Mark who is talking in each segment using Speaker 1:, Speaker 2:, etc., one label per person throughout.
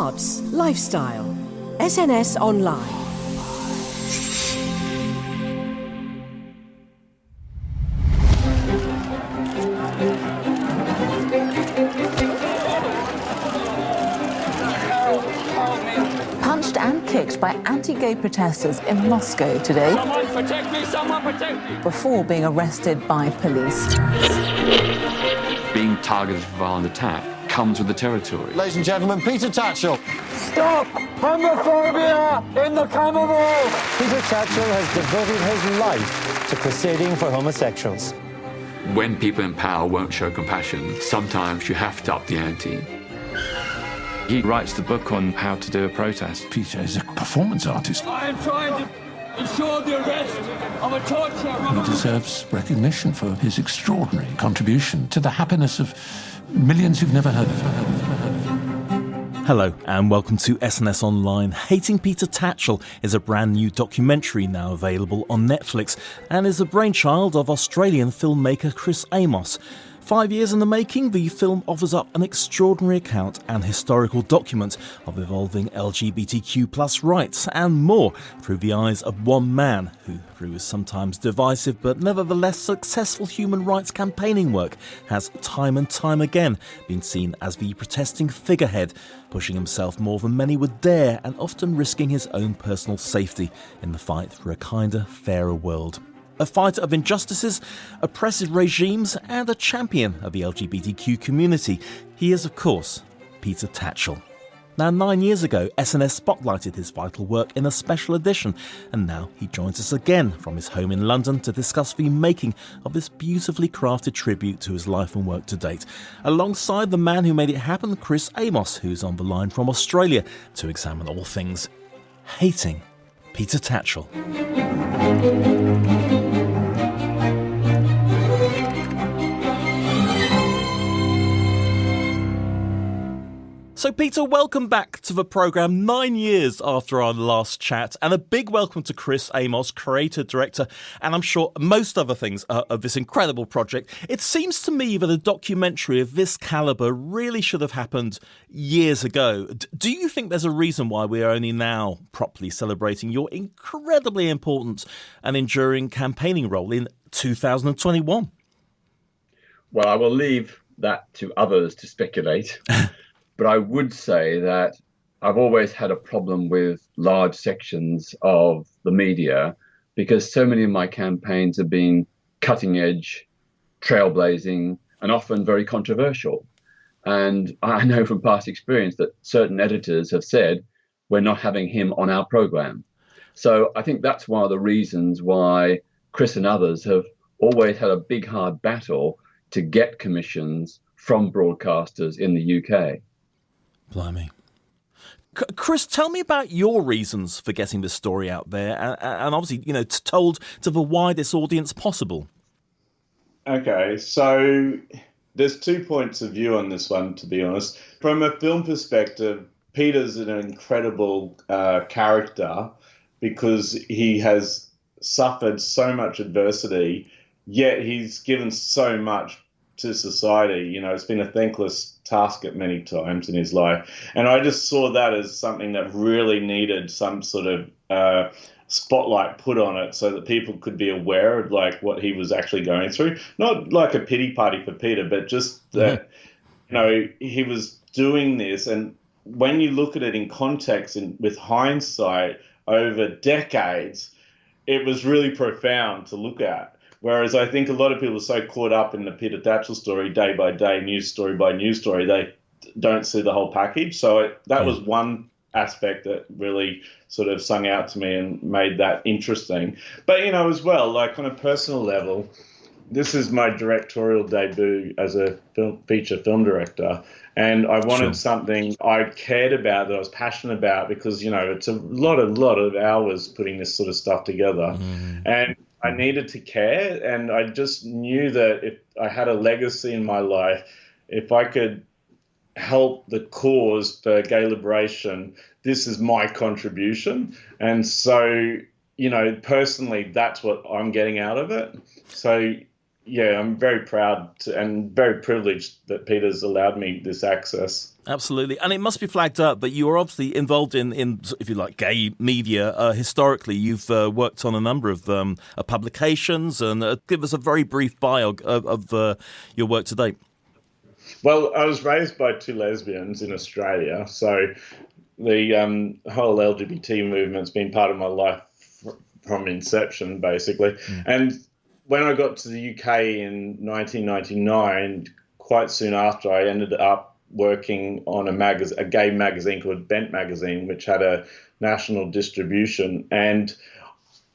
Speaker 1: Arts, lifestyle. SNS Online.
Speaker 2: Punched and kicked by anti-gay protesters in Moscow today.
Speaker 3: Someone protect me! Someone protect me!
Speaker 2: Before being arrested by police.
Speaker 4: Being targeted for violent attack comes with the territory.
Speaker 5: Ladies and gentlemen, Peter Tatchell.
Speaker 6: Stop homophobia in the Commonwealth!
Speaker 5: Peter Tatchell has devoted his life to crusading for homosexuals.
Speaker 4: When people in power won't show compassion, sometimes you have to up the ante.
Speaker 7: He writes the book on how to do a protest.
Speaker 8: Peter is a performance artist.
Speaker 3: I am trying to ensure the arrest of a torturer.
Speaker 8: He deserves recognition for his extraordinary contribution to the happiness of millions who've never heard of him.
Speaker 9: Hello and welcome to SNS Online. Hating Peter Tatchell is a brand new documentary now available on Netflix and is a brainchild of Australian filmmaker Chris Amos. 5 years in the making, the film offers up an extraordinary account and historical document of evolving LGBTQ+ rights and more through the eyes of one man who, through his sometimes divisive but nevertheless successful human rights campaigning work, has time and time again been seen as the protesting figurehead, pushing himself more than many would dare and often risking his own personal safety in the fight for a kinder, fairer world. A fighter of injustices, oppressive regimes, and a champion of the LGBTQ community. He is, of course, Peter Tatchell. Now, 9 years ago, SNS spotlighted his vital work in a special edition, and now he joins us again from his home in London to discuss the making of this beautifully crafted tribute to his life and work to date, alongside the man who made it happen, Chris Amos, who's on the line from Australia to examine all things Hating Peter Tatchell. So Peter, welcome back to the programme 9 years after our last chat, and a big welcome to Chris Amos, creator, director, and I'm sure most other things of this incredible project. It seems to me that a documentary of this calibre really should have happened years ago. Do you think there's a reason why we are only now properly celebrating your incredibly important and enduring campaigning role in 2021?
Speaker 10: Well, I will leave that to others to speculate. But I would say that I've always had a problem with large sections of the media because so many of my campaigns have been cutting edge, trailblazing, and often very controversial. And I know from past experience that certain editors have said, we're not having him on our program. So I think that's one of the reasons why Chris and others have always had a big, hard battle to get commissions from broadcasters in the UK.
Speaker 9: Blimey. Chris, tell me about your reasons for getting this story out there and obviously, told to the widest audience possible.
Speaker 11: Okay, so there's 2 points of view on this one, to be honest. From a film perspective, Peter's an incredible character because he has suffered so much adversity, yet he's given so much to society. It's been a thankless task at many times in his life. And I just saw that as something that really needed some sort of spotlight put on it so that people could be aware of what he was actually going through. Not like a pity party for Peter, but just that, he was doing this. And when you look at it in context and with hindsight over decades, it was really profound to look at. Whereas I think a lot of people are so caught up in the Peter Tatchell story, day by day, news story by news story, they don't see the whole package. So that was one aspect that really sort of sung out to me and made that interesting. But, as well, on a personal level, this is my directorial debut as a feature film director. And I wanted something I cared about, that I was passionate about, because, it's a lot of hours putting this sort of stuff together. And I needed to care, and I just knew that if I had a legacy in my life, if I could help the cause for gay liberation, this is my contribution. And so, personally, that's what I'm getting out of it. So I'm very proud and very privileged that Peter's allowed me this access.
Speaker 9: Absolutely. And it must be flagged up, but you are obviously involved in if you like, gay media. Historically, you've worked on a number of publications, and give us a very brief bio of your work to date.
Speaker 11: Well, I was raised by two lesbians in Australia, so the whole LGBT movement's been part of my life from inception, basically. And when I got to the UK in 1999, quite soon after, I ended up working on a gay magazine called Bent Magazine, which had a national distribution. And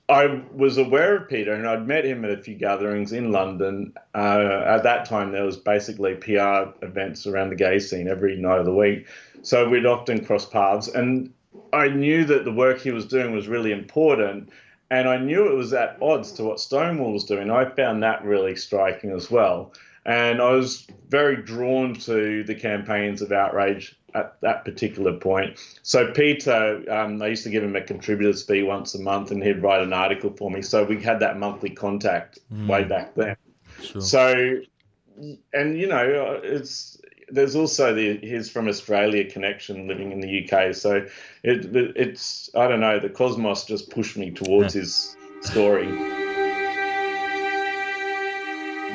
Speaker 11: I was aware of Peter, and I'd met him at a few gatherings in London. At that time, there was basically PR events around the gay scene every night of the week. So we'd often cross paths. And I knew that the work he was doing was really important. And I knew it was at odds to what Stonewall was doing. I found that really striking as well. And I was very drawn to the campaigns of outrage at that particular point. So Peter, I used to give him a contributor's fee once a month, and he'd write an article for me. So we had that monthly contact way back then.
Speaker 9: Sure.
Speaker 11: So, and there's also his from Australia connection living in the UK. So it's I don't know, the cosmos just pushed me towards his story.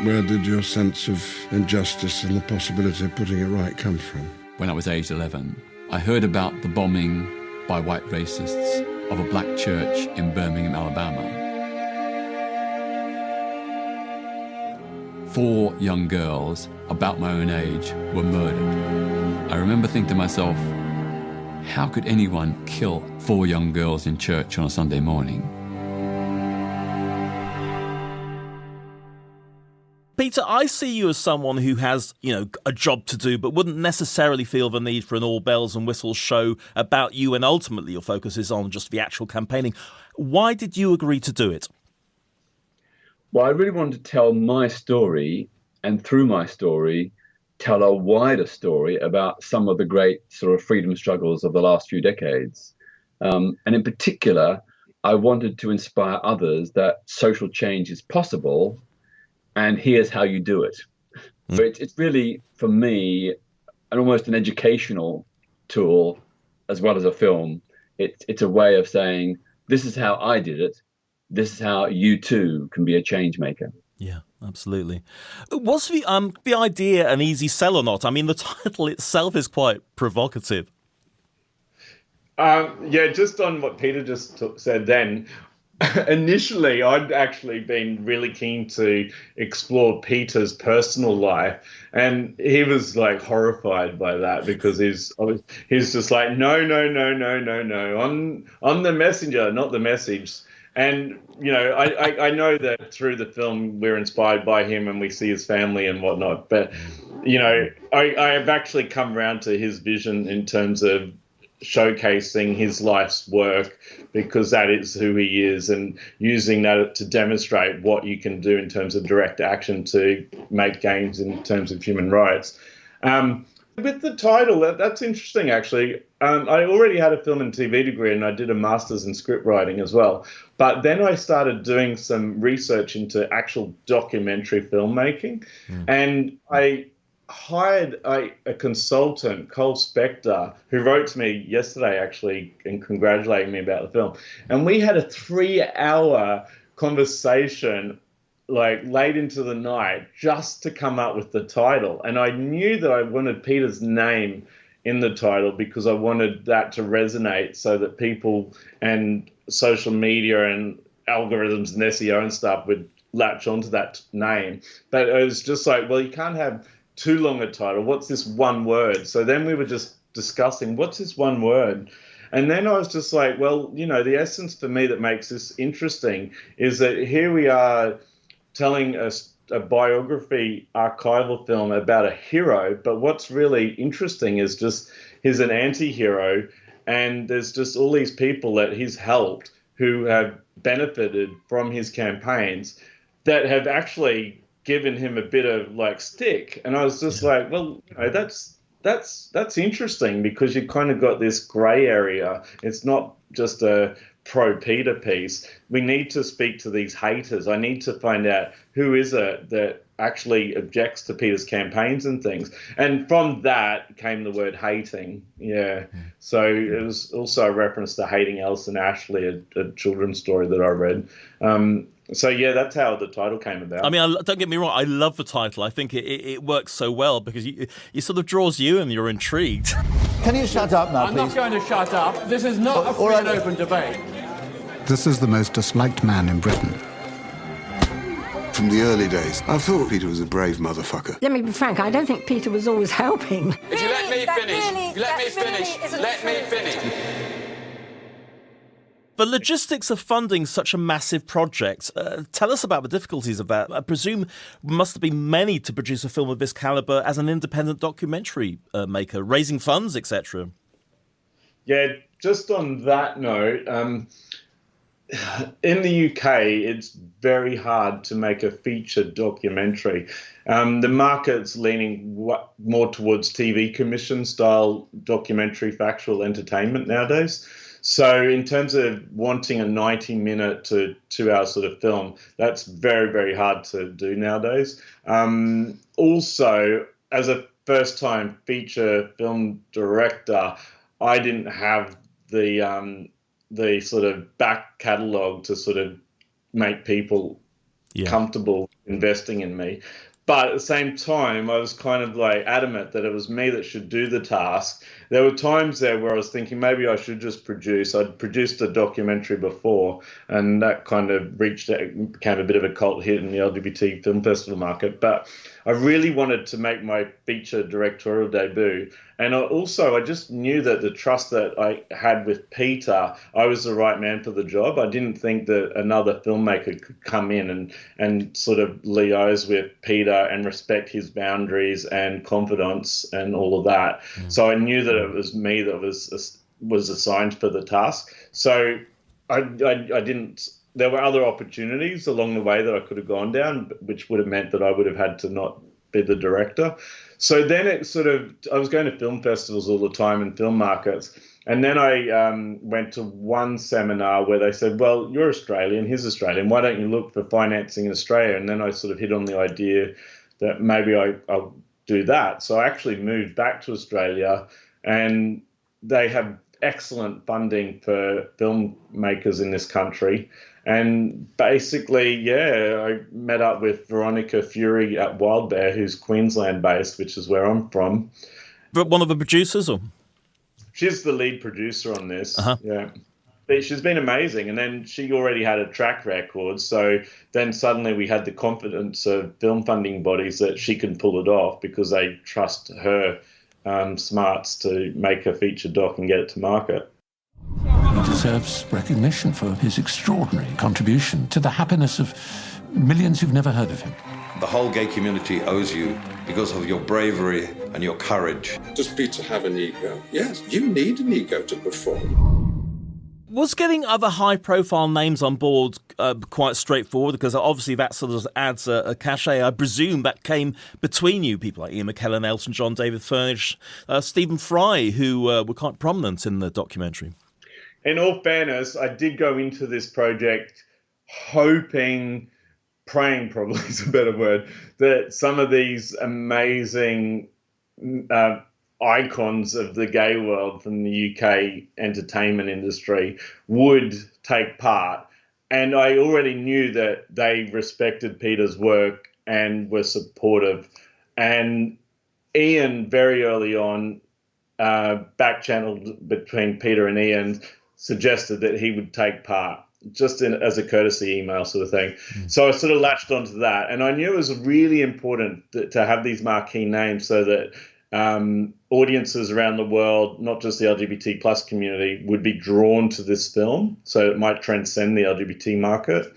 Speaker 12: Where did your sense of injustice and the possibility of putting it right come from?
Speaker 4: When I was aged 11, I heard about the bombing by white racists of a black church in Birmingham, Alabama. 4 young girls about my own age were murdered. I remember thinking to myself, how could anyone kill 4 young girls in church on a Sunday morning?
Speaker 9: Peter, I see you as someone who has, a job to do, but wouldn't necessarily feel the need for an all bells and whistles show about you, and ultimately your focus is on just the actual campaigning. Why did you agree to do it?
Speaker 10: Well, I really wanted to tell my story, and through my story, tell a wider story about some of the great sort of freedom struggles of the last few decades. And in particular, I wanted to inspire others that social change is possible, and here's how you do it. So it's really, for me, almost an educational tool as well as a film. It's a way of saying, this is how I did it. This is how you too can be a change maker.
Speaker 9: Yeah, absolutely. Was the idea an easy sell or not? I mean, the title itself is quite provocative.
Speaker 11: Just on what Peter just said then, initially I'd actually been really keen to explore Peter's personal life, and he was like horrified by that because he's just like, no, I'm the messenger, not the message. And, I know that through the film we're inspired by him and we see his family and whatnot. But, I have actually come around to his vision in terms of showcasing his life's work, because that is who he is, and using that to demonstrate what you can do in terms of direct action to make gains in terms of human rights. With the title, that's interesting, actually. I already had a film and TV degree, and I did a master's in script writing as well. But then I started doing some research into actual documentary filmmaking, and I hired a consultant, Cole Spector, who wrote to me yesterday, actually, and congratulating me about the film. And we had a 3-hour conversation like late into the night just to come up with the title. And I knew that I wanted Peter's name in the title because I wanted that to resonate so that people and social media and algorithms and SEO and stuff would latch onto that name. But it was just like, well, you can't have too long a title. What's this one word? So then we were just discussing, what's this one word? And then I was just like, well, the essence for me that makes this interesting is that here we are telling a biography archival film about a hero, but what's really interesting is just he's an anti-hero, and there's just all these people that he's helped who have benefited from his campaigns that have actually given him a bit of like stick. And I was just like, well, that's That's interesting because you've kind of got this grey area. It's not just a pro-Peter piece. We need to speak to these haters. I need to find out who is it that actually objects to Peter's campaigns and things. And from that came the word hating. Yeah. So it was also a reference to Hating Elsa and Ashley, a children's story that I read. So yeah, that's how the title came about.
Speaker 9: I mean, don't get me wrong, I love the title. I think it works so well because it sort of draws you and you're intrigued.
Speaker 6: Can you shut up now,
Speaker 3: I'm not going to shut up. This is not a free and open debate.
Speaker 13: This is the most disliked man in Britain.
Speaker 12: From the early days, I thought Peter was a brave motherfucker.
Speaker 1: Let me be frank, I don't think Peter was always helping.
Speaker 3: If you let me finish, let me finish.
Speaker 9: The logistics of funding such a massive project, tell us about the difficulties of that. I presume there must have been many to produce a film of this calibre as an independent documentary maker, raising funds, etc.
Speaker 11: Yeah, just on that note, in the UK, it's very hard to make a featured documentary. The market's leaning more towards TV commission style documentary factual entertainment nowadays. So in terms of wanting a 90-minute to 2-hour sort of film, that's very, very hard to do nowadays. Also, as a first-time feature film director, I didn't have the sort of back catalogue to sort of make people comfortable investing in me. But at the same time, I was kind of like adamant that it was me that should do the task. There were times there where I was thinking maybe I should just produce. I'd produced a documentary before, and that kind of became a bit of a cult hit in the LGBT film festival market. But I really wanted to make my feature directorial debut. And I just knew that the trust that I had with Peter, I was the right man for the job. I didn't think that another filmmaker could come in and sort of liaise with Peter and respect his boundaries and confidence and all of that. So I knew that it was me that was assigned for the task. So I didn't. There were other opportunities along the way that I could have gone down, which would have meant that I would have had to not be the director. So then I was going to film festivals all the time and film markets. And then I went to one seminar where they said, well, you're Australian, he's Australian, why don't you look for financing in Australia? And then I sort of hit on the idea that maybe I'll do that. So I actually moved back to Australia, and they have excellent funding for filmmakers in this country. And basically, I met up with Veronica Fury at Wild Bear, who's Queensland-based, which is where I'm from.
Speaker 9: But one of the producers, or?
Speaker 11: She's the lead producer on this, yeah. But she's been amazing, and then she already had a track record, so then suddenly we had the confidence of film funding bodies that she can pull it off because they trust her smarts to make a feature doc and get it to market.
Speaker 8: He deserves recognition for his extraordinary contribution to the happiness of millions who've never heard of him.
Speaker 14: The whole gay community owes you because of your bravery and your courage.
Speaker 15: Does Peter have an ego? Yes, you need an ego to perform.
Speaker 9: Was getting other high-profile names on board quite straightforward? Because obviously that sort of adds a cachet. I presume that came between you, people like Ian McKellen, Elton John, David Furnish, Stephen Fry, who were quite prominent in the documentary.
Speaker 11: In all fairness, I did go into this project praying probably is a better word, that some of these amazing icons of the gay world from the UK entertainment industry would take part. And I already knew that they respected Peter's work and were supportive. And Ian, very early on, back-channeled between Peter and Ian, suggested that he would take part, just as a courtesy email sort of thing. So I sort of latched onto that. And I knew it was really important to have these marquee names so that audiences around the world, not just the LGBT plus community, would be drawn to this film, so it might transcend the LGBT market.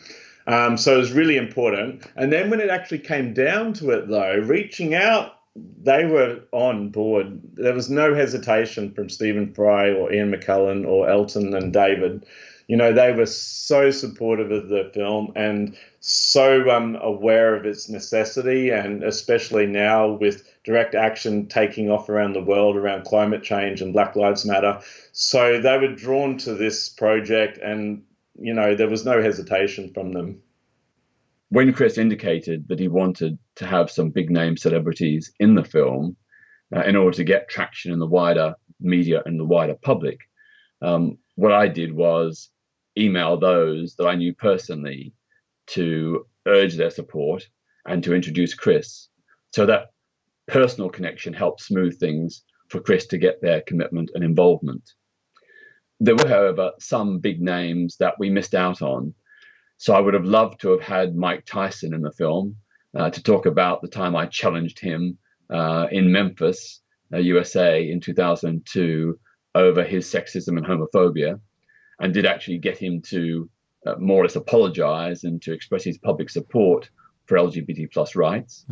Speaker 11: So it was really important. And then when it actually came down to it, though, reaching out, they were on board. There was no hesitation from Stephen Fry or Ian McKellen or Elton and David. You know, they were so supportive of the film and so aware of its necessity, and especially now with direct action taking off around the world around climate change and Black Lives Matter. So they were drawn to this project, and, there was no hesitation from them.
Speaker 10: When Chris indicated that he wanted to have some big name celebrities in the film in order to get traction in the wider media and the wider public, what I did was email those that I knew personally to urge their support and to introduce Chris. So that personal connection helped smooth things for Chris to get their commitment and involvement. There were, however, some big names that we missed out on. So I would have loved to have had Mike Tyson in the film to talk about the time I challenged him in Memphis, USA in 2002 over his sexism and homophobia, and did actually get him to more or less apologize and to express his public support for LGBT plus rights.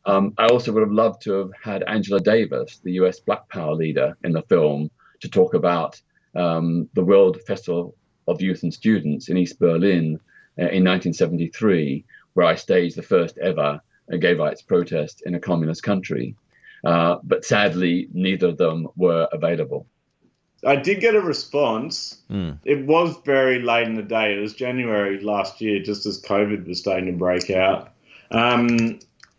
Speaker 10: I also would have loved to have had Angela Davis, the US Black Power leader, in the film to talk about the World Festival of Youth and Students in East Berlin in 1973, where I staged the first ever gay rights protest in a communist country. But sadly, neither of them were available.
Speaker 11: I did get a response. It was very late in the day. It was January last year, just as COVID was starting to break out. I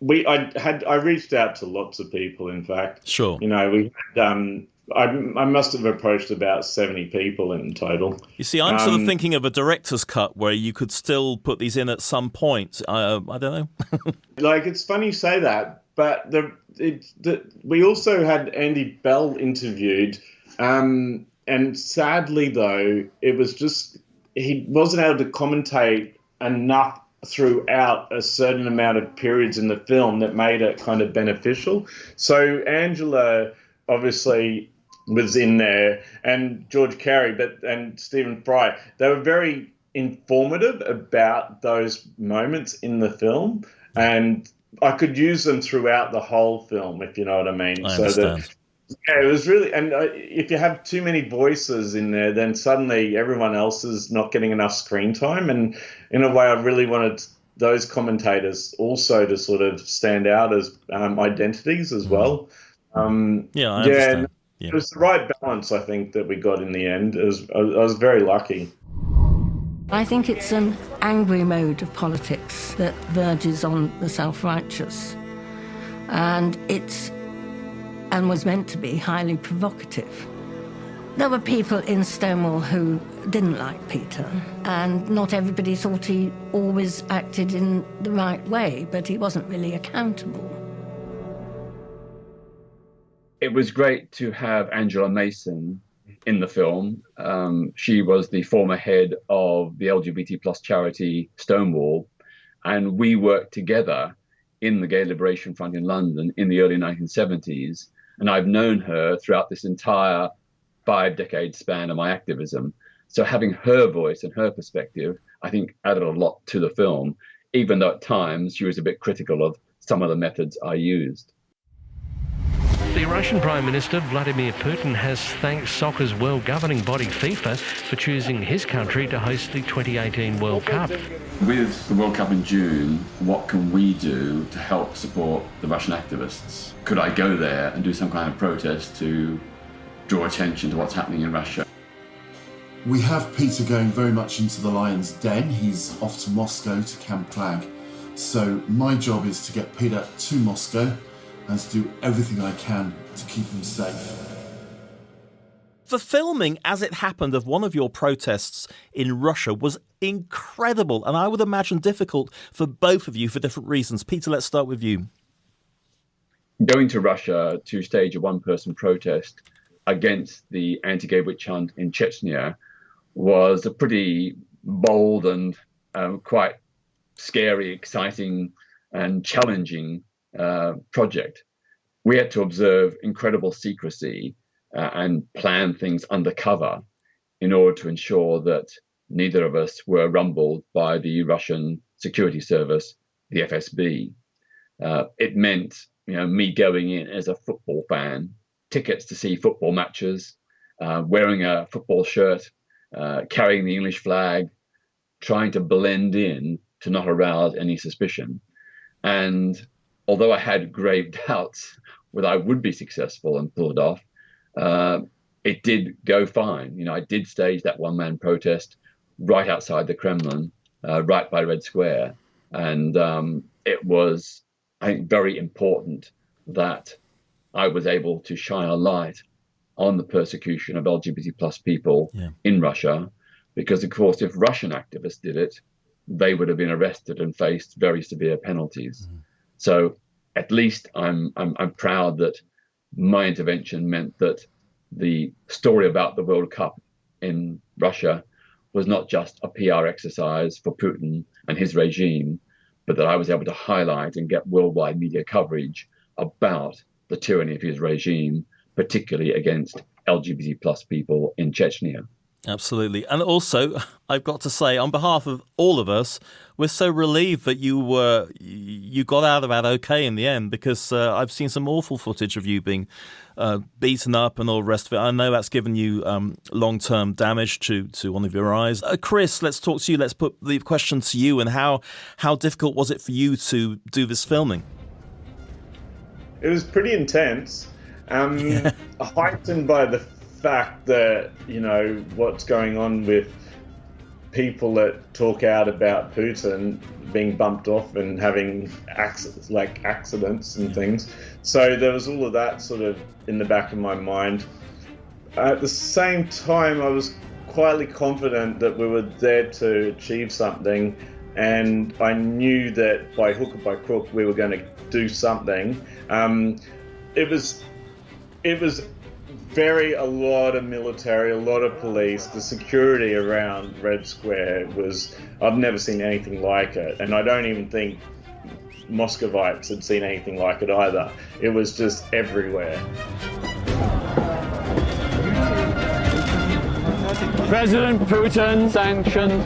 Speaker 11: reached out to lots of people, in fact.
Speaker 9: Sure.
Speaker 11: We had, I must have approached about 70 people in total.
Speaker 9: You see, I'm sort of thinking of a director's cut where you could still put these in at some point. I don't know.
Speaker 11: It's funny you say that, but we also had Andy Bell interviewed. And sadly, though, it was just he wasn't able to commentate enough throughout a certain amount of periods in the film that made it kind of beneficial. So Angela obviously was in there, and George Carey, and Stephen Fry. They were very informative about those moments in the film, and I could use them throughout the whole film, if you know what I mean.
Speaker 9: I understand.
Speaker 11: Yeah, it was really, and if you have too many voices in there, then suddenly everyone else is not getting enough screen time. And in a way, I really wanted those commentators also to sort of stand out as identities as well.
Speaker 9: I understand.
Speaker 11: It was the right balance, I think, that we got in the end. I was very lucky.
Speaker 1: I think it's an angry mode of politics that verges on the self-righteous. And was meant to be highly provocative. There were people in Stonewall who didn't like Peter, and not everybody thought he always acted in the right way, but he wasn't really accountable.
Speaker 10: It was great to have Angela Mason in the film. She was the former head of the LGBT plus charity Stonewall, and we worked together in the Gay Liberation Front in London in the early 1970s. And I've known her throughout this entire 5-decade span of my activism. So having her voice and her perspective, I think, added a lot to the film, even though at times she was a bit critical of some of the methods I used.
Speaker 16: The Russian Prime Minister Vladimir Putin has thanked soccer's world governing body FIFA for choosing his country to host the 2018 World Cup.
Speaker 4: With the World Cup in June, what can we do to help support the Russian activists? Could I go there and do some kind of protest to draw attention to what's happening in Russia?
Speaker 17: We have Peter going very much into the lion's den. He's off to Moscow to Camp Clag. So my job is to get Peter to Moscow and to do everything I can to keep him safe.
Speaker 9: The filming, as it happened, of one of your protests in Russia was incredible, and I would imagine difficult for both of you for different reasons. Peter, let's start with you.
Speaker 10: Going to Russia to stage a one-person protest against the anti-gay witch hunt in Chechnya was a pretty bold and quite scary, exciting and challenging project. We had to observe incredible secrecy and plan things undercover in order to ensure that neither of us were rumbled by the Russian security service, the FSB. It meant, me going in as a football fan, tickets to see football matches, wearing a football shirt, carrying the English flag, trying to blend in to not arouse any suspicion. And although I had grave doubts whether I would be successful and pull it off, it did go fine. You know, I did stage that one-man protest right outside the Kremlin, right by Red Square. And it was, I think, very important that I was able to shine a light on the persecution of LGBT plus people in Russia, because, of course, if Russian activists did it, they would have been arrested and faced very severe penalties. So at least I'm proud that my intervention meant that the story about the World Cup in Russia was not just a PR exercise for Putin and his regime, but that I was able to highlight and get worldwide media coverage about the tyranny of his regime, particularly against LGBT plus people in Chechnya.
Speaker 9: Absolutely. And also, I've got to say, on behalf of all of us, we're so relieved that you got out of that okay in the end, because I've seen some awful footage of you being beaten up and all the rest of it. I know that's given you long-term damage to one of your eyes. Chris, let's talk to you. Let's put the question to you. And how difficult was it for you to do this filming?
Speaker 11: It was pretty intense, heightened by the fact that, you know, what's going on with people that talk out about Putin being bumped off and having accidents and things. So there was all of that sort of in the back of my mind. At the same time, I was quietly confident that we were there to achieve something, and I knew that by hook or by crook we were going to do something. It was a lot of military, a lot of police. The security around Red Square was, I've never seen anything like it. And I don't even think Muscovites had seen anything like it either. It was just everywhere.
Speaker 3: President Putin sanctioned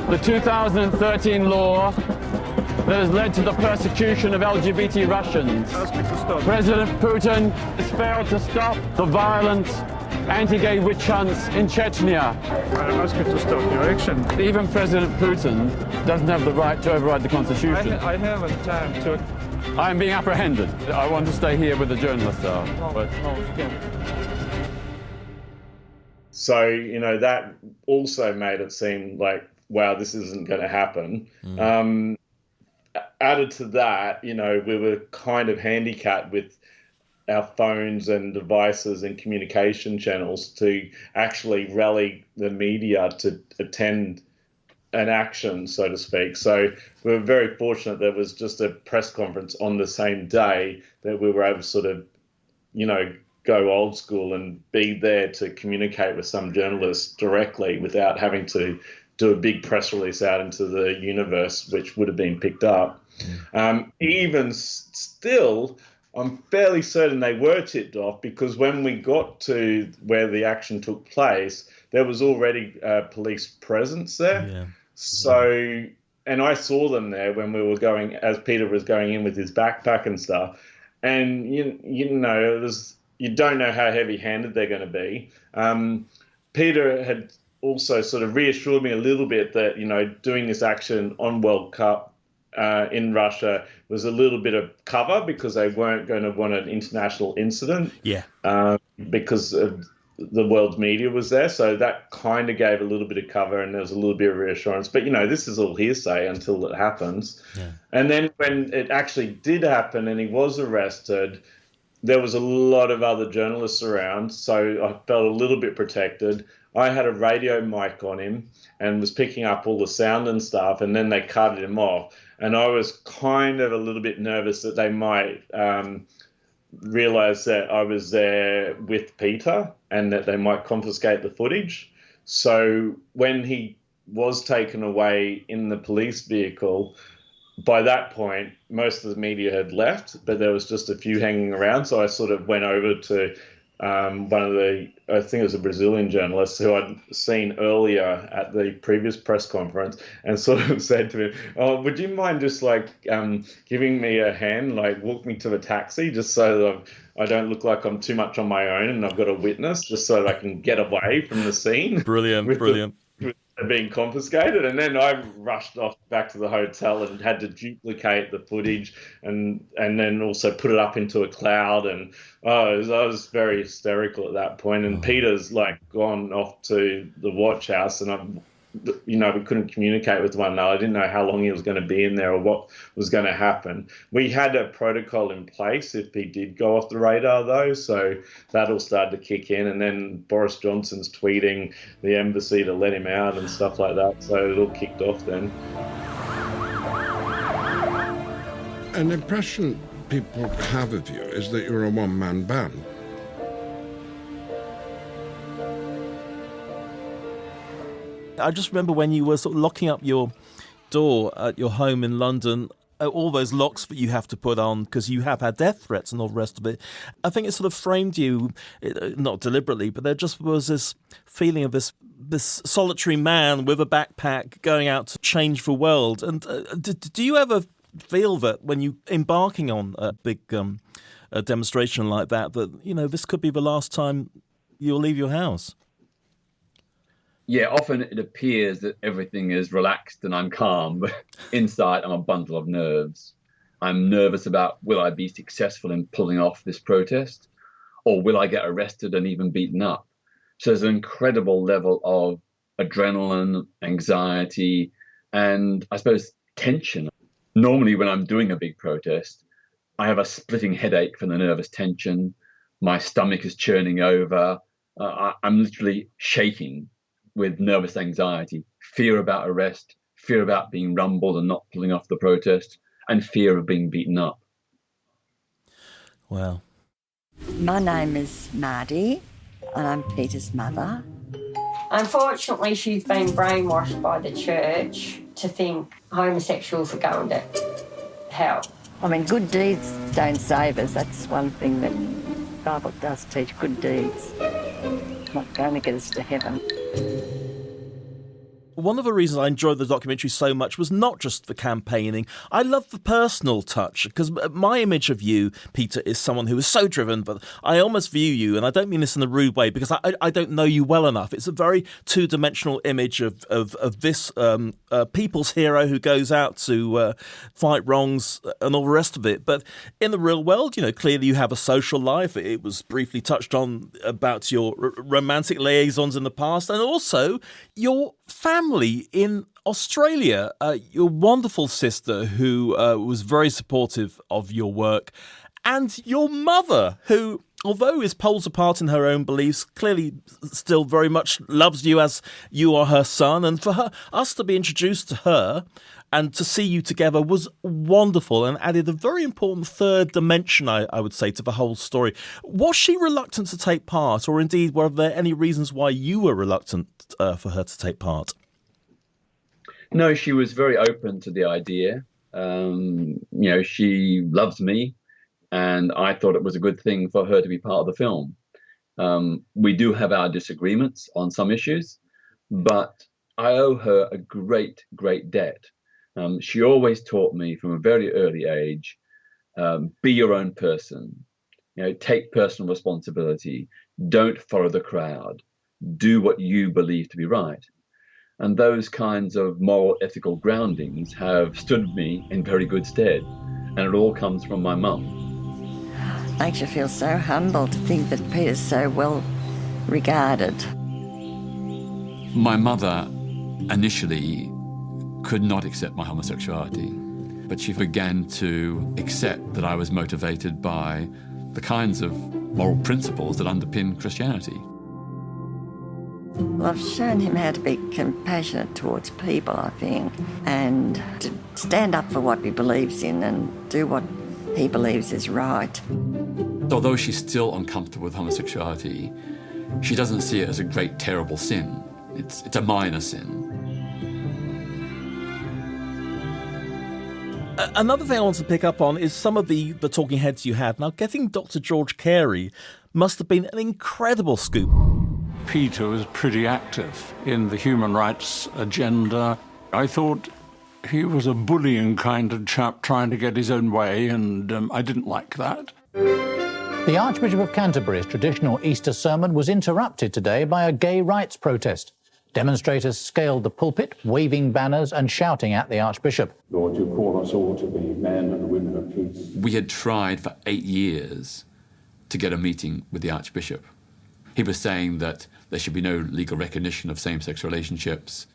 Speaker 3: the 2013 law that has led to the persecution of LGBT Russians. President Putin has failed to stop the violent anti-gay witch hunts in Chechnya.
Speaker 18: I ask you to stop your action.
Speaker 3: Even President Putin doesn't have the right to override the Constitution.
Speaker 18: I haven't time to...
Speaker 3: I'm being apprehended. I want to stay here with the journalists are.
Speaker 18: No, you can't.
Speaker 11: So, you know, that also made it seem like, wow, this isn't going to happen. Added to that, you know, we were kind of handicapped with our phones and devices and communication channels to actually rally the media to attend an action, so to speak. So we were very fortunate there was just a press conference on the same day that we were able to sort of, you know, go old school and be there to communicate with some journalists directly without having to do a big press release out into the universe, which would have been picked up. Even still, I'm fairly certain they were tipped off, because when we got to where the action took place, there was already police presence there. Yeah. So, and I saw them there when we were going, as Peter was going in with his backpack and stuff. And, you know, it was, you don't know how heavy-handed they're going to be. Peter had also sort of reassured me a little bit that, you know, doing this action on World Cup in Russia was a little bit of cover, because they weren't going to want an international incident. Yeah. Because of the world's media was there. So that kind of gave a little bit of cover, and there was a little bit of reassurance. But, you know, this is all hearsay until it happens. Yeah. And then when it actually did happen and he was arrested, there was a lot of other journalists around, so I felt a little bit protected. I had a radio mic on him and was picking up all the sound and stuff, and then they cut him off. And I was kind of a little bit nervous that they might realize that I was there with Peter and that they might confiscate the footage. So when he was taken away in the police vehicle, by that point, most of the media had left, but there was just a few hanging around. So I sort of went over to one of the, I think it was a Brazilian journalist who I'd seen earlier at the previous press conference, and sort of said to him, "Oh, would you mind just like giving me a hand, like walk me to a taxi, just so that I don't look like I'm too much on my own and I've got a witness, just so that I can get away from the scene."
Speaker 9: Brilliant.
Speaker 11: being confiscated, and then I rushed off back to the hotel and had to duplicate the footage and then also put it up into a cloud, and I was very hysterical at that point. And Peter's like gone off to the watch house, and we couldn't communicate with one another. I didn't know how long he was going to be in there or what was going to happen. We had a protocol in place if he did go off the radar, though, so that all started to kick in. And then Boris Johnson's tweeting the embassy to let him out and stuff like that, so it all kicked off then.
Speaker 12: An impression people have of you is that you're a one-man band.
Speaker 9: I just remember when you were sort of locking up your door at your home in London, all those locks that you have to put on because you have had death threats and all the rest of it. I think it sort of framed you, not deliberately, but there just was this feeling of this solitary man with a backpack going out to change the world. And do you ever feel that when you embarking on a big a demonstration like that, this could be the last time you'll leave your house?
Speaker 10: Yeah, often it appears that everything is relaxed and I'm calm, but inside I'm a bundle of nerves. I'm nervous about, will I be successful in pulling off this protest, or will I get arrested and even beaten up? So there's an incredible level of adrenaline, anxiety, and I suppose tension. Normally when I'm doing a big protest, I have a splitting headache from the nervous tension. My stomach is churning over. I'm literally shaking with nervous anxiety, fear about arrest, fear about being rumbled and not pulling off the protest, and fear of being beaten up.
Speaker 9: Wow.
Speaker 19: My name is Marty, and I'm Peter's mother.
Speaker 20: Unfortunately, she's been brainwashed by the church to think homosexuals are going to hell.
Speaker 19: I mean, good deeds don't save us. That's one thing that the Bible does teach, good deeds. It's not going to get us to heaven.
Speaker 9: One of the reasons I enjoyed the documentary so much was not just the campaigning. I love the personal touch, because my image of you, Peter, is someone who is so driven, but I almost view you, and I don't mean this in a rude way, because I don't know you well enough. It's a very two-dimensional image of this people's hero who goes out to fight wrongs and all the rest of it. But in the real world, clearly you have a social life. It was briefly touched on about your romantic liaisons in the past, and also your family in Australia, your wonderful sister who was very supportive of your work, and your mother who, although is poles apart in her own beliefs, clearly still very much loves you as you are her son. And for us to be introduced to her and to see you together was wonderful and added a very important third dimension, I would say, to the whole story. Was she reluctant to take part, or indeed were there any reasons why you were reluctant for her to take part?
Speaker 10: No, she was very open to the idea. She loves me, and I thought it was a good thing for her to be part of the film. We do have our disagreements on some issues, but I owe her a great, great debt. She always taught me from a very early age, be your own person, take personal responsibility, don't follow the crowd, do what you believe to be right. And those kinds of moral, ethical groundings have stood me in very good stead. And it all comes from my mum.
Speaker 19: Makes you feel so humble to think that Peter's so well regarded.
Speaker 4: My mother initially could not accept my homosexuality, but she began to accept that I was motivated by the kinds of moral principles that underpin Christianity.
Speaker 19: Well, I've shown him how to be compassionate towards people, I think, and to stand up for what he believes in and do what he believes is right.
Speaker 4: Although she's still uncomfortable with homosexuality, she doesn't see it as a great, terrible sin. It's a minor sin.
Speaker 9: Another thing I want to pick up on is some of the talking heads you had. Now, getting Dr. George Carey must have been an incredible scoop.
Speaker 8: Peter was pretty active in the human rights agenda. I thought he was a bullying kind of chap trying to get his own way, and I didn't like that.
Speaker 21: The Archbishop of Canterbury's traditional Easter sermon was interrupted today by a gay rights protest. Demonstrators scaled the pulpit, waving banners and shouting at the Archbishop.
Speaker 15: Lord, you call us all to be men and women of peace.
Speaker 4: We had tried for 8 years to get a meeting with the Archbishop. He was saying that there should be no legal recognition of same-sex relationships.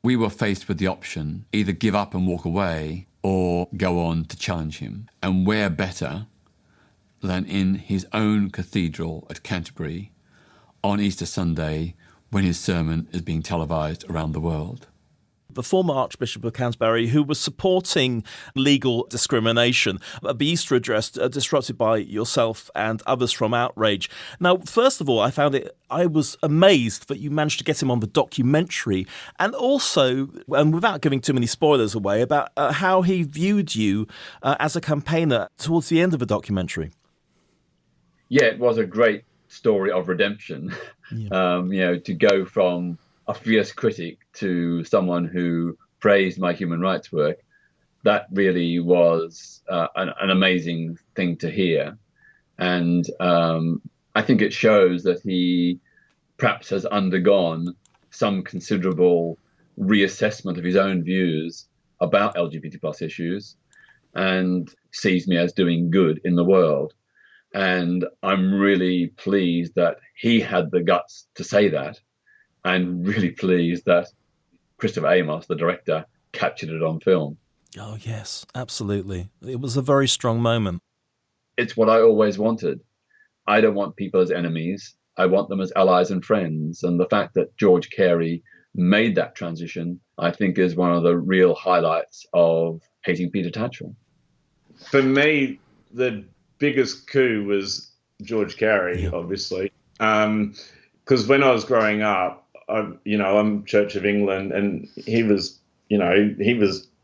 Speaker 4: We were faced with the option, either give up and walk away or go on to challenge him. And where better than in his own cathedral at Canterbury on Easter Sunday when his sermon is being televised around the world.
Speaker 9: The former Archbishop of Canterbury, who was supporting legal discrimination, the Easter address disrupted by yourself and others from Outrage. Now, first of all, I was amazed that you managed to get him on the documentary, and also, and without giving too many spoilers away, about how he viewed you as a campaigner towards the end of the documentary.
Speaker 10: Yeah, it was a great story of redemption. Yeah. To go from a fierce critic to someone who praised my human rights work, that really was an amazing thing to hear. And I think it shows that he perhaps has undergone some considerable reassessment of his own views about LGBT plus issues and sees me as doing good in the world. And I'm really pleased that he had the guts to say that. I'm really pleased that Christopher Amos, the director, captured it on film.
Speaker 9: Oh, yes, absolutely. It was a very strong moment.
Speaker 10: It's what I always wanted. I don't want people as enemies. I want them as allies and friends. And the fact that George Carey made that transition, I think, is one of the real highlights of Hating Peter Tatchell.
Speaker 11: For me, the biggest coup was George Carey, obviously. Because when I was growing up, I'm Church of England, and he was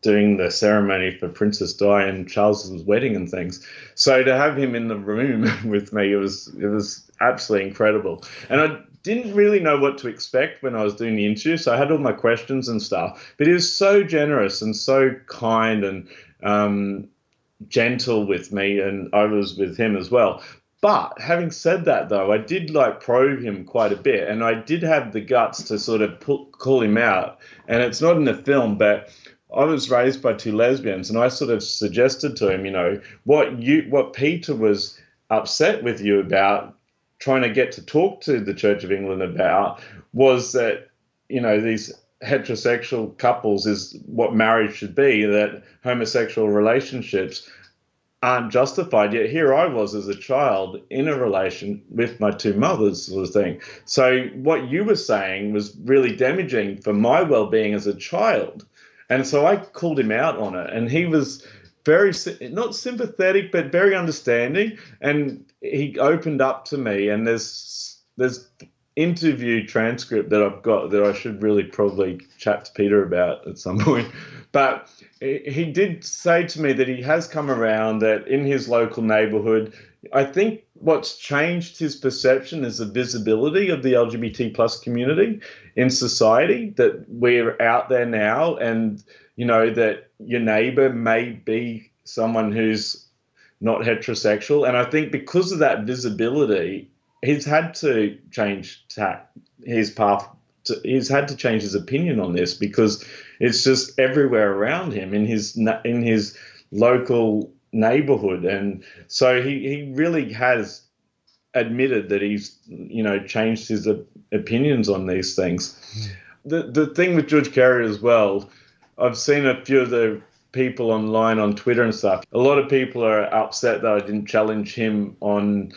Speaker 11: doing the ceremony for Princess Di and Charles's wedding and things. So to have him in the room with me, it was absolutely incredible. And I didn't really know what to expect when I was doing the interview, so I had all my questions and stuff. But he was so generous and so kind and gentle with me, and I was with him as well. But having said that, though, I did probe him quite a bit, and I did have the guts to sort of call him out. And it's not in the film, but I was raised by two lesbians, and I sort of suggested to him, what Peter was upset with you about, trying to get to talk to the Church of England about, was that, these heterosexual couples is what marriage should be, that homosexual relationships aren't justified. Yet here I was as a child in a relation with my two mothers, sort of thing. So what you were saying was really damaging for my well-being as a child. And so I called him out on it, and he was very, not sympathetic, but very understanding. And he opened up to me, and there's interview transcript that I've got that I should really probably chat to Peter about at some point. But he did say to me that he has come around, that in his local neighbourhood, I think what's changed his perception is the visibility of the LGBT plus community in society, that we're out there now, and, that your neighbour may be someone who's not heterosexual. And I think because of that visibility, he's had to change his path. He's had to change his opinion on this, because it's just everywhere around him in his local neighborhood. And so he really has admitted that he's, changed his opinions on these things. The thing with George Carey as well, I've seen a few of the people online on Twitter and stuff. A lot of people are upset that I didn't challenge him on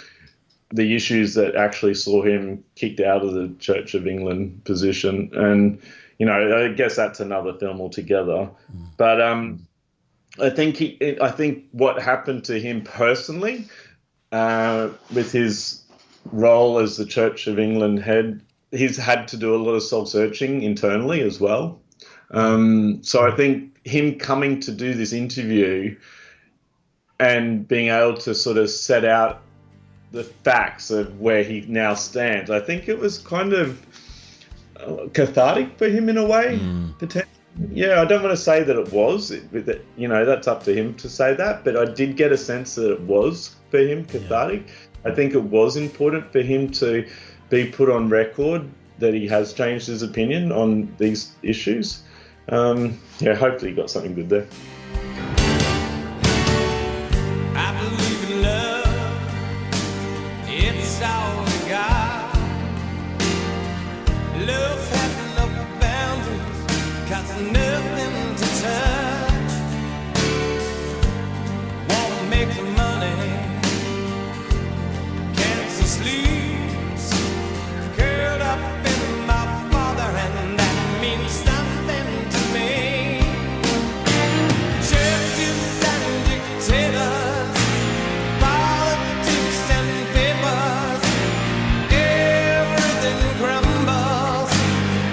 Speaker 11: the issues that actually saw him kicked out of the Church of England position. And, I guess that's another film altogether. But I think what happened to him personally, with his role as the Church of England head, he's had to do a lot of soul-searching internally as well. So I think him coming to do this interview and being able to sort of set out the facts of where he now stands, I think it was kind of cathartic for him in a way, potentially. Yeah, I don't want to say that it was, that's up to him to say that, but I did get a sense that it was for him cathartic. Yeah. I think it was important for him to be put on record that he has changed his opinion on these issues. Hopefully he got something good there.
Speaker 2: I believe in love, it's all we got. Love has no boundaries, got nothing to touch. Wanna make the money, cancer sleeps, curled up in my father, and that means something to me. Churches and dictators, politics and papers, everything crumbles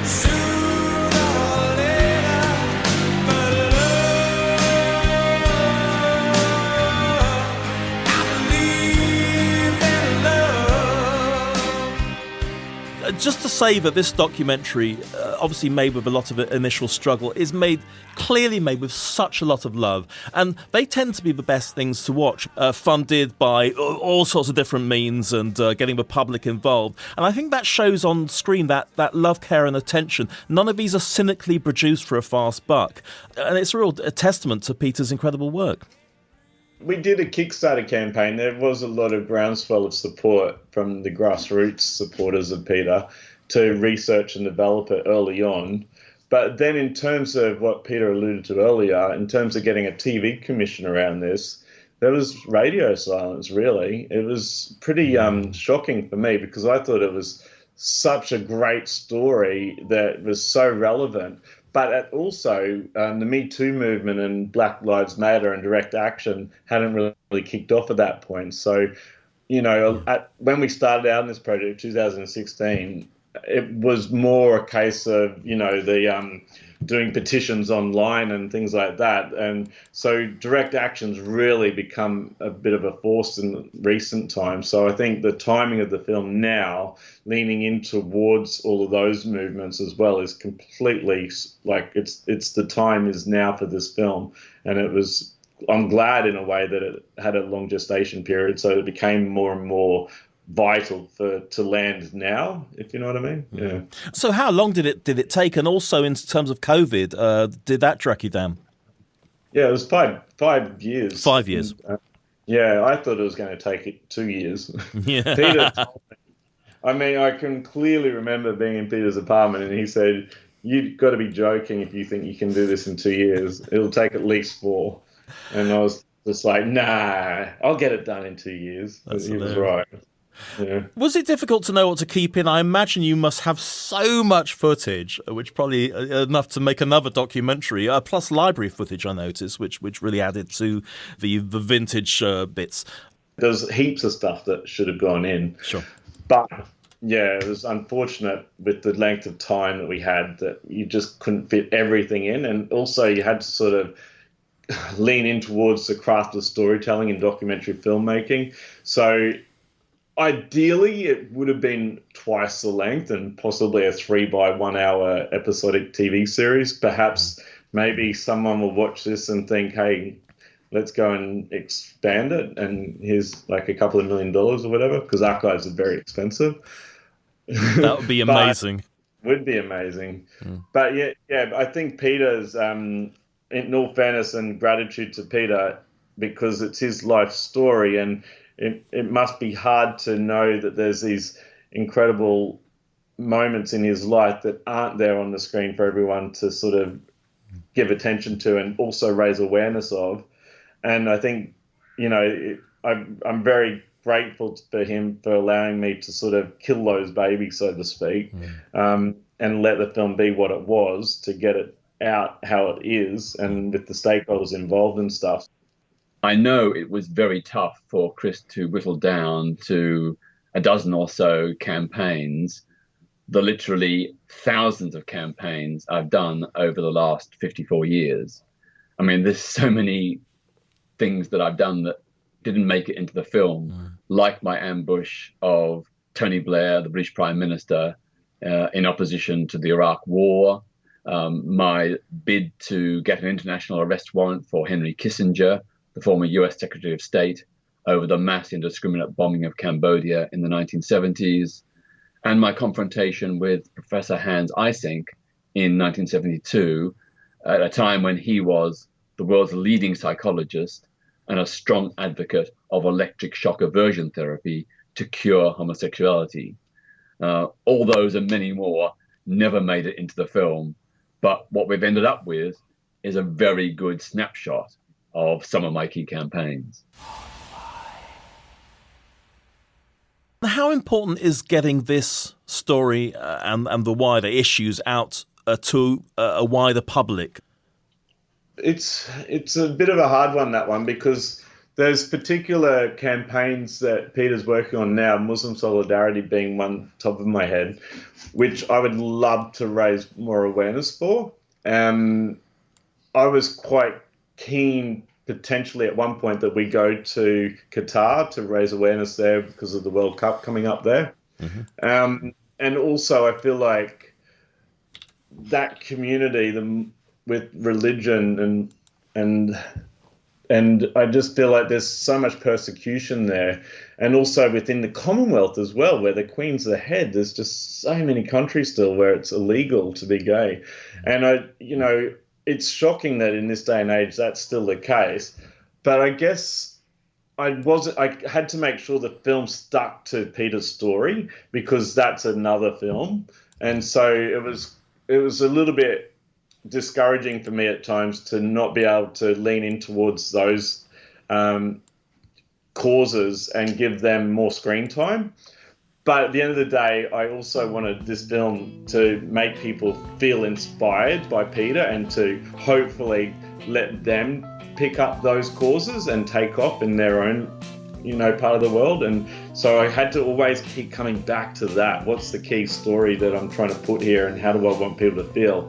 Speaker 2: sooner or later. But love, I believe in love.
Speaker 9: Just to say that this documentary, obviously made with a lot of initial struggle, is clearly made with such a lot of love, and they tend to be the best things to watch, funded by all sorts of different means and getting the public involved. And I think that shows on screen that love, care and attention. None of these are cynically produced for a fast buck, and it's a testament to Peter's incredible work.
Speaker 11: We did a Kickstarter campaign. There was a lot of groundswell of support from the grassroots supporters of Peter to research and develop it early on. But then in terms of what Peter alluded to earlier, in terms of getting a TV commission around this, there was radio silence, really. It was pretty shocking for me because I thought it was such a great story that was so relevant. But also, the Me Too movement and Black Lives Matter and direct action hadn't really kicked off at that point. So, when we started out in this project, 2016, it was more a case of, doing petitions online and things like that. And so direct action's really become a bit of a force in recent times. So I think the timing of the film now, leaning in towards all of those movements as well, is completely it's the time is now for this film. And I'm glad in a way that it had a long gestation period, so it became more and more vital to land now, if you know what I mean. Yeah.
Speaker 9: So how long did it take? And also in terms of COVID, did that track you down?
Speaker 11: Yeah, it was 5 years.
Speaker 9: 5 years.
Speaker 11: I thought it was going to take it 2 years.
Speaker 9: Yeah.
Speaker 11: Peter told me, I can clearly remember being in Peter's apartment and he said, "You've got to be joking if you think you can do this in 2 years. It'll take at least 4. And I was just like, nah, I'll get it done in 2 years. He was right. Yeah.
Speaker 9: Was it difficult to know what to keep in? I imagine you must have so much footage, which probably enough to make another documentary, plus library footage, I noticed, which really added to the vintage bits.
Speaker 11: There's heaps of stuff that should have gone in.
Speaker 9: Sure.
Speaker 11: But, yeah, it was unfortunate with the length of time that we had that you just couldn't fit everything in. And also you had to sort of lean in towards the craft of storytelling and documentary filmmaking. So ideally, it would have been twice the length and possibly a 3 by 1 hour episodic TV series. Perhaps maybe someone will watch this and think, hey, let's go and expand it. And here's like a couple of $1 million or whatever, because archives are very expensive.
Speaker 9: That would be amazing.
Speaker 11: Would be amazing. But yeah, I think Peter's, in all fairness and gratitude to Peter, because it's his life story, and it must be hard to know that there's these incredible moments in his life that aren't there on the screen for everyone to sort of give attention to and also raise awareness of. And I think, I'm very grateful for him for allowing me to sort of kill those babies, so to speak, and let the film be what it was, to get it out how it is and with the stakeholders involved and stuff.
Speaker 10: I know it was very tough for Chris to whittle down to a dozen or so campaigns, the literally thousands of campaigns I've done over the last 54 years. I mean, there's so many things that I've done that didn't make it into the film, like my ambush of Tony Blair, the British Prime Minister, in opposition to the Iraq War, my bid to get an international arrest warrant for Henry Kissinger, the former US Secretary of State, over the mass indiscriminate bombing of Cambodia in the 1970s, and my confrontation with Professor Hans Eysenck in 1972, at a time when he was the world's leading psychologist and a strong advocate of electric shock aversion therapy to cure homosexuality. All those and many more never made it into the film, but what we've ended up with is a very good snapshot of some of my key campaigns.
Speaker 9: How important is getting this story and the wider issues out to a wider public?
Speaker 11: It's a bit of a hard one, that one, because there's particular campaigns that Peter's working on now, Muslim solidarity being one top of my head, which I would love to raise more awareness for. I was quite keen potentially at one point that we go to Qatar to raise awareness there because of the World Cup coming up there. Mm-hmm. And also I feel like that community with religion and I just feel like there's so much persecution there. And also within the Commonwealth as well, where the Queen's the head, there's just so many countries still where it's illegal to be gay. And it's shocking that in this day and age that's still the case. But I guess I had to make sure the film stuck to Peter's story, because that's another film. And so it was a little bit discouraging for me at times to not be able to lean in towards those causes and give them more screen time. But at the end of the day, I also wanted this film to make people feel inspired by Peter and to hopefully let them pick up those causes and take off in their own, part of the world. And so I had to always keep coming back to that. What's the key story that I'm trying to put here, and how do I want people to feel?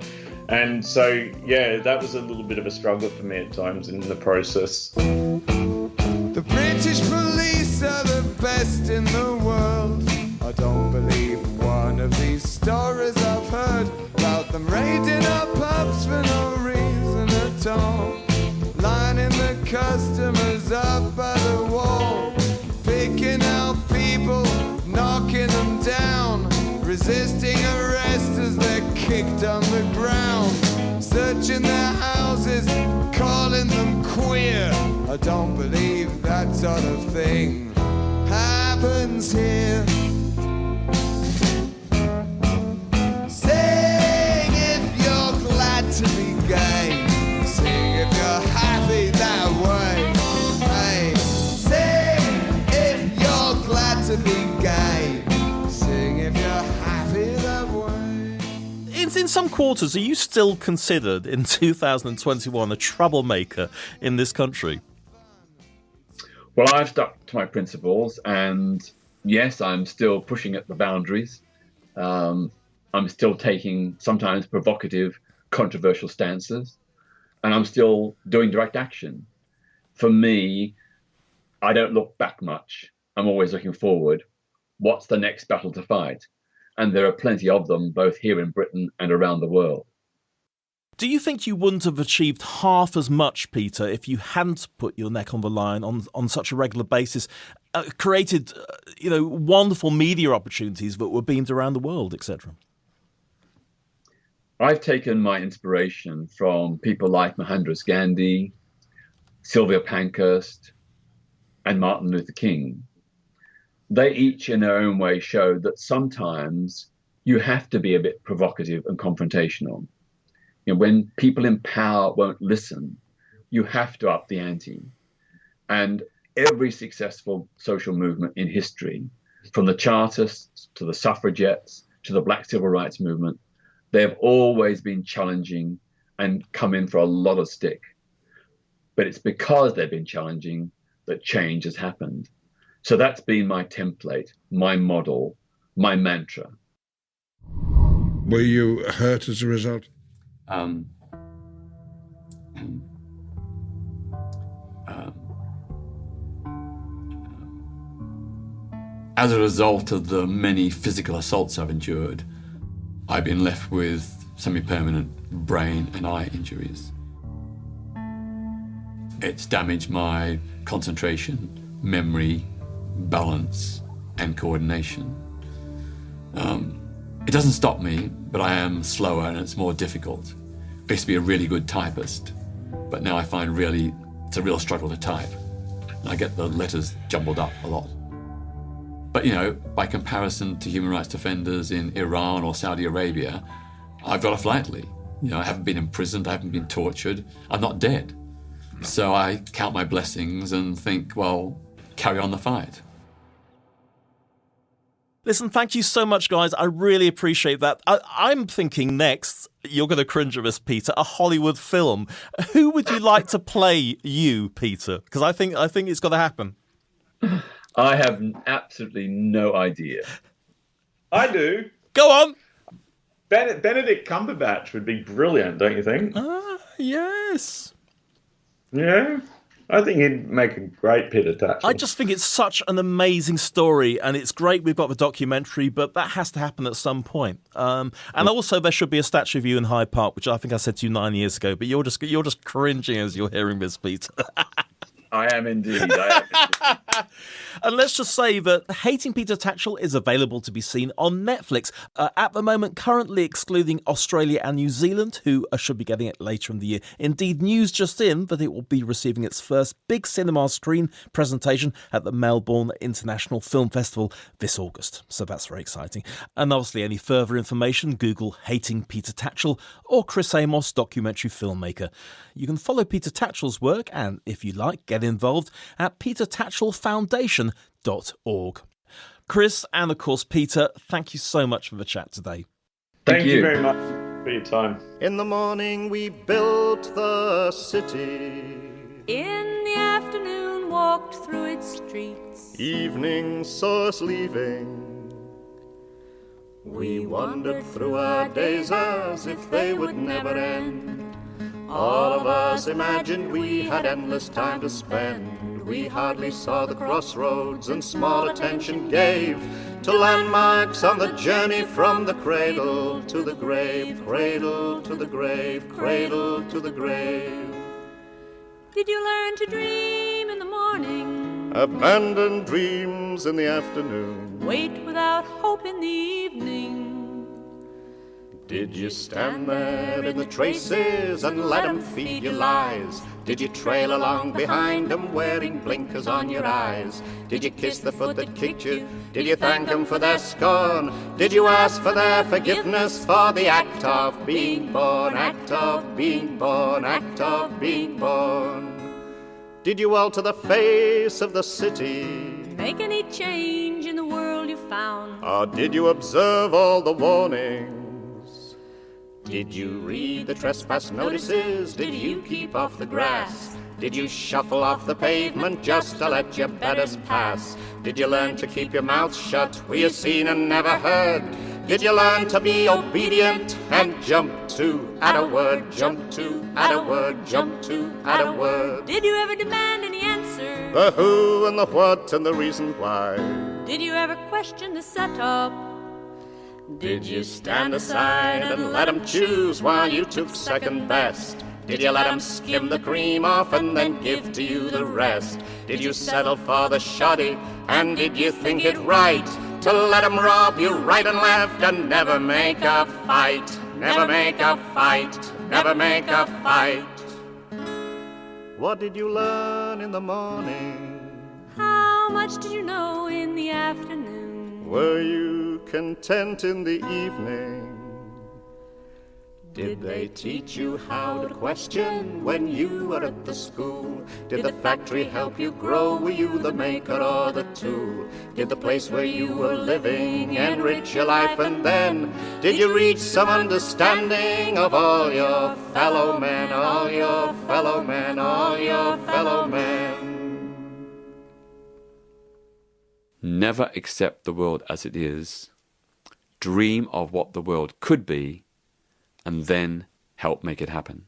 Speaker 11: And so, yeah, that was a little bit of a struggle for me at times in the process.
Speaker 2: The British police are the best in the world. I don't believe one of these stories I've heard about them raiding our pubs for no reason at all, lining the customers up by the wall, picking out people, knocking them down, resisting arrest as they're kicked on the ground, searching their houses, calling them queer. I don't believe that sort of thing happens here. Sing if you're glad to be gay. Sing if you're happy that way. Hey, sing if you're glad to be gay. Sing if you're happy that way.
Speaker 9: In some quarters, are you still considered in 2021 a troublemaker in this country?
Speaker 10: Well, I've stuck to my principles, and yes, I'm still pushing at the boundaries. I'm still taking sometimes provocative, controversial stances, and I'm still doing direct action. For me, I don't look back much. I'm always looking forward. What's the next battle to fight? And there are plenty of them, both here in Britain and around the world.
Speaker 9: Do you think you wouldn't have achieved half as much, Peter, if you hadn't put your neck on the line on such a regular basis, created wonderful media opportunities that were beamed around the world, etc.?
Speaker 10: I've taken my inspiration from people like Mohandas Gandhi, Sylvia Pankhurst, and Martin Luther King. They each in their own way showed that sometimes you have to be a bit provocative and confrontational. When people in power won't listen, you have to up the ante. And every successful social movement in history, from the Chartists to the suffragettes to the Black Civil Rights Movement, they have always been challenging and come in for a lot of stick. But it's because they've been challenging that change has happened. So that's been my template, my model, my mantra.
Speaker 12: Were you hurt as a result?
Speaker 4: As a result of the many physical assaults I've endured, I've been left with semi-permanent brain and eye injuries. It's damaged my concentration, memory, balance, and coordination. It doesn't stop me, but I am slower and it's more difficult. I used to be a really good typist, but now I find it's a real struggle to type. And I get the letters jumbled up a lot. But, by comparison to human rights defenders in Iran or Saudi Arabia, I've got off lightly. I haven't been imprisoned, I haven't been tortured, I'm not dead. So I count my blessings and think, well, carry on the fight.
Speaker 9: Listen, thank you so much, guys. I really appreciate that. I'm thinking next, you're going to cringe at this, Peter, a Hollywood film. Who would you like to play you, Peter? Because I think it's got to happen.
Speaker 10: I have absolutely no idea.
Speaker 11: I do.
Speaker 9: Go on.
Speaker 11: Benedict Cumberbatch would be brilliant, don't you think?
Speaker 9: Yes.
Speaker 11: Yeah. I think he'd make a great Peter Tatchell.
Speaker 9: I just think it's such an amazing story, and it's great we've got the documentary, but that has to happen at some point. And also there should be a statue of you in Hyde Park, which I think I said to you 9 years ago, but you're just cringing as you're hearing this, Peter.
Speaker 10: I am indeed.
Speaker 9: And let's just say that Hating Peter Tatchell is available to be seen on Netflix. At the moment, currently excluding Australia and New Zealand, who should be getting it later in the year. Indeed, news just in that it will be receiving its first big cinema screen presentation at the Melbourne International Film Festival this August. So that's very exciting. And obviously, any further information, Google Hating Peter Tatchell or Chris Amos, documentary filmmaker. You can follow Peter Tatchell's work and, if you like, get involved at petertatchellfoundation.org. Chris and, of course, Peter, thank you so much for the chat today.
Speaker 11: Thank you very much for your time.
Speaker 5: In the morning we built the city.
Speaker 22: In the afternoon walked through its streets.
Speaker 5: Evening saw us leaving. We wandered through our days as if they would never end. All of us imagined we had endless time to spend. We hardly saw the crossroads and small attention gave to landmarks on the journey from the cradle to the grave, cradle to the grave, cradle to the grave.
Speaker 22: Did you learn to dream in the morning?
Speaker 5: Abandon dreams in the afternoon.
Speaker 22: Wait without hope in the evening.
Speaker 5: Did you stand there in the traces and let 'em feed you lies? Did you trail along behind 'em wearing blinkers on your eyes? Did you kiss the foot that kicked you? Did you thank 'em for their scorn? Did you ask for their forgiveness for the act of being born, act of being born, act of being born? Did you alter the face of the city?
Speaker 22: Make any change in the world you found?
Speaker 5: Or did you observe all the warnings? Did you read the trespass notices? Did you keep off the grass? Did you shuffle off the pavement just to let your betters pass? Did you learn to keep your mouth shut? Were you seen and never heard? Did you learn to be obedient and jump to at a word, jump to at a word, jump to at a word?
Speaker 22: Did you ever demand any answer?
Speaker 5: The who and the what and the reason why?
Speaker 22: Did you ever question the setup?
Speaker 5: Did you stand aside and let 'em choose while you took second best? Did you let 'em skim the cream off and then give to you the rest? Did you settle for the shoddy and did you think it right to let 'em rob you right and left and never make a fight? Never make a fight, never make a fight. What did you learn in the morning?
Speaker 22: How much did you know in the afternoon?
Speaker 5: Were you content in the evening? Did they teach you how to question when you were at the school? Did the factory help you grow? Were you the maker or the tool? Did the place where you were living enrich your life? And then did you reach some understanding of all your fellow men, all your fellow men, all your fellow men?
Speaker 4: Never accept the world as it is. Dream of what the world could be, and then help make it happen.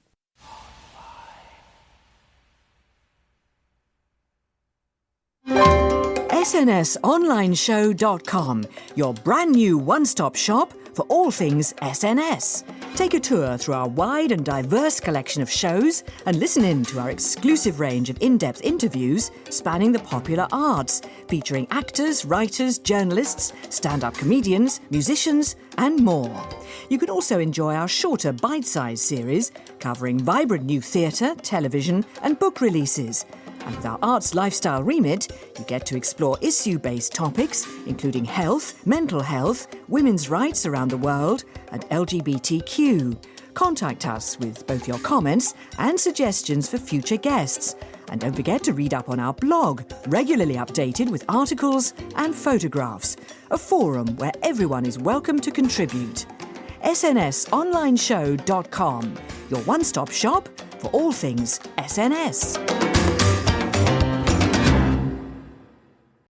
Speaker 23: SNSOnlineShow.com, your brand new one-stop shop for all things SNS.
Speaker 6: Take a tour through our wide and diverse collection of shows and listen in to our exclusive range of in-depth interviews spanning the popular arts, featuring actors, writers, journalists, stand-up comedians, musicians and more. You can also enjoy our shorter bite-sized series covering vibrant new theatre, television and book releases. And with our arts lifestyle remit, you get to explore issue-based topics, including health, mental health, women's rights around the world, and LGBTQ. Contact us with both your comments and suggestions for future guests. And don't forget to read up on our blog, regularly updated with articles and photographs. A forum where everyone is welcome to contribute. SNSOnlineshow.com, your one-stop shop for all things SNS.